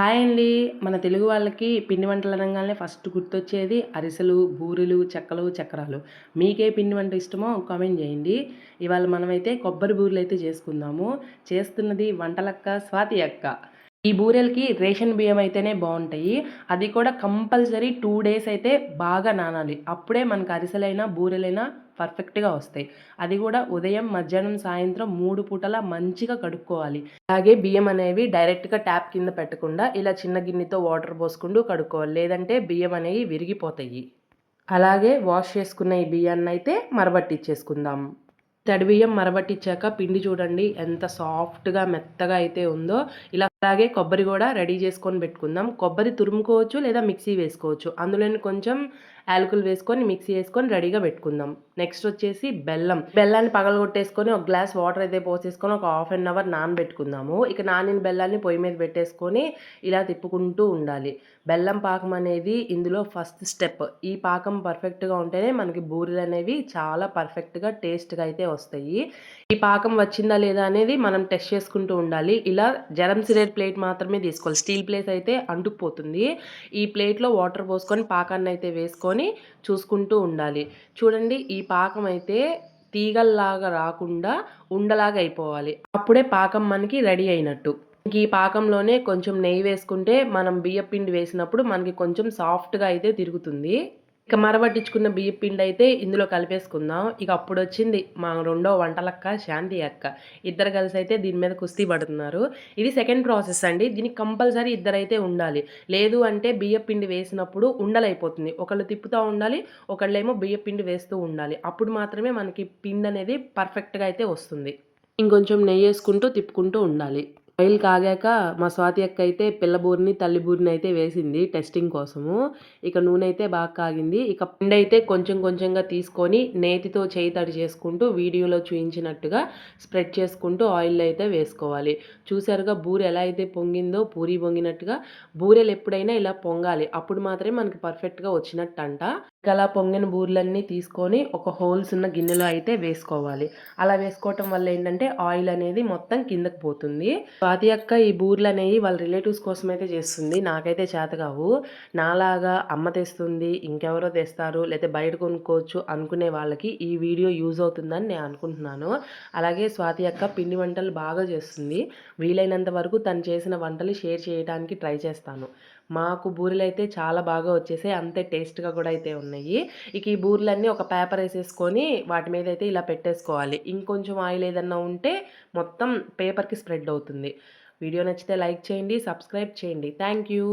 Hi అండి. మన తెలుగు వాళ్ళకి పిండి వంటలు అనంగానే ఫస్ట్ గుర్తొచ్చేది అరిసెలు, బూరెలు, చెక్కలు, చక్రాలు. మీకే పిండి వంట ఇష్టమో కామెంట్ చేయండి. ఇవాళ మనమైతే కొబ్బరి బూరెలైతే చేసుకుందాము. చేస్తున్నది వంటలక్క స్వాతి అక్క. ఈ బూరెలకి రేషన్ బియ్యం అయితేనే బావుంటాయి. అది కూడా కంపల్సరీ 2 డేస్ అయితే బాగా నానాలి. అప్పుడే మనకు అరిసెలైనా, బూరెలైనా పర్ఫెక్ట్‌గా వస్తాయి. అది కూడా ఉదయం, మధ్యాహ్నం, సాయంత్రం 3 పూటలా మంచిగా కడుక్కోవాలి. అలాగే బియ్యం అనేవి డైరెక్ట్‌గా ట్యాప్ కింద పెట్టకుండా ఇలా చిన్న గిన్నెతో వాటర్ పోసుకుంటూ కడుక్కోవాలి. లేదంటే బియ్యం అనేవి విరిగిపోతాయి. అలాగే వాష్ చేసుకున్న ఈ బియ్యాన్నయితే మరబట్టిచ్చేసుకుందాం. తడి బియ్యం మరబట్టిచ్చాక పిండి చూడండి ఎంత సాఫ్ట్‌గా, మెత్తగా అయితే ఉందో. అలాగే కొబ్బరి గూడా రెడీ చేసుకొని పెట్టుకుందాం. కొబ్బరి తురుముకోవచ్చు లేదా మిక్సీ వేసుకోవచ్చు. అందులోని కొంచెం యాలకులు వేసుకొని మిక్సీ యేసుకొని రెడీగా పెట్టుకుందాం. నెక్స్ట్ వచ్చేసి బెల్లం. బెల్లాన్ని పగలగొట్టేసుకొని ఒక గ్లాస్ వాటర్ అయితే పోసేసుకొని ఒక హాఫ్ అన్ అవర్ నానబెట్టుకుందాము. ఇక నానిన బెల్లాన్ని పొయ్యి మీద పెట్టేసుకొని ఇలా తిప్పుకుంటూ ఉండాలి. బెల్లం పాకం అనేది ఇందులో ఫస్ట్ స్టెప్. ఈ పాకం పర్ఫెక్ట్‌గా ఉంటేనే మనకి బూరెలనేవి చాలా పర్ఫెక్ట్‌గా, టేస్ట్‌గా అయితే వస్తాయి. ఈ పాకం వచ్చిందా లేదా అనేది మనం టెస్ట్ చేసుకుంటూ ఉండాలి. ఇలా జరంసిరేట్ ప్లేట్ మాత్రమే తీసుకోవాలి. స్టీల్ ప్లేట్ అయితే అంటుకుపోతుంది. ఈ ప్లేట్‌లో వాటర్ పోసుకొని పాకాన్నయితే వేసుకొని చూసుకుంటూ ఉండాలి. చూడండి ఈ పాకం అయితే తీగల్లాగా రాకుండా ఉండలాగా అయిపోవాలి. అప్పుడే పాకం మనకి రెడీ అయినట్టు. ఈ పాకంలోనే కొంచెం నెయ్యి వేసుకుంటే మనం బియ్యపిండి వేసినప్పుడు మనకి కొంచెం సాఫ్ట్‌గా అయితే తిరుగుతుంది. ఇక మరబట్టించుకున్న బియ్యపిండి అయితే ఇందులో కలిపేసుకుందాం. ఇక అప్పుడొచ్చింది మా రెండో వంటలక్క శాంతి అక్క. ఇద్దరు కలిసి అయితే దీని మీద కుస్తీ పడుతున్నారు. ఇది సెకండ్ ప్రాసెస్ అండి. దీనికి కంపల్సరీ ఇద్దరైతే ఉండాలి. లేదు అంటే బియ్యపిండి వేసినప్పుడు ఉండలైపోతుంది. ఒకళ్ళు తిప్పుతా ఉండాలి. ఒకళ్ళేమో బియ్యపిండి వేస్తూ ఉండాలి. అప్పుడు మాత్రమే మనకి పిండనేది పర్ఫెక్ట్‌గా అయితే వస్తుంది. ఇంకొంచెం నెయ్యేసుకుంటూ తిప్పుకుంటూ ఉండాలి. ఆయిల్ కాగాక మా స్వాతి అక్క అయితే పిల్ల బూరిని, తల్లి బూరిని అయితే వేసింది టెస్టింగ్ కోసము. ఇక నూనె అయితే బాగా కాగింది. ఇక పిండైతే కొంచెం కొంచెంగా తీసుకొని నేతితో చేయి తడి చేసుకుంటూ వీడియోలో చూయించినట్టుగా స్ప్రెడ్ చేసుకుంటూ ఆయిల్‌లో అయితే వేసుకోవాలి. చూసారుగా బూరె ఎలా అయితే పొంగిందో పూరి పొంగినట్టుగా బూరెలు ఎప్పుడైనా ఇలా పొంగాలి. అప్పుడు మాత్రమే మనకి పర్ఫెక్ట్‌గా వచ్చినట్టంట. ఇక అలా పొంగిన బూరెలన్నీ తీసుకొని ఒక హోల్స్ ఉన్న గిన్నెలో అయితే వేసుకోవాలి. అలా వేసుకోవటం వల్ల ఏంటంటే ఆయిల్ అనేది మొత్తం కిందకి పోతుంది. స్వాతి అక్క ఈ బూరెలనేవి వాళ్ళ రిలేటివ్స్ కోసమైతే చేస్తుంది. నాకైతే చేతకావు. నాలాగా అమ్మ తెస్తుంది, ఇంకెవరో తెస్తారు, లేతే బయట కొనుక్కోవచ్చు అనుకునే వాళ్ళకి ఈ వీడియో యూజ్ అవుతుందని నేను అనుకుంటున్నాను. అలాగే స్వాతి అక్క పిండి వంటలు బాగా చేస్తుంది. వీలైనంత వరకు తను చేసిన వంటలు షేర్ చేయడానికి ట్రై చేస్తాను. మాకు బూరెలైతే చాలా బాగా వచ్చేసాయి. అంతే టేస్ట్‌గా కూడా అయితే ఉన్నాయి. ఇక ఈ బూరెలన్నీ ఒక పేపర్ ఏసేసుకొని వాటి మీద అయితే ఇలా పెట్టేసుకోవాలి. ఇంకొంచెం ఆయిల్ ఏదన్నా ఉంటే మొత్తం పేపర్‌కి స్ప్రెడ్ అవుతుంది. వీడియో నచ్చితే లైక్ చేయండి, సబ్స్క్రైబ్ చేయండి. Thank you.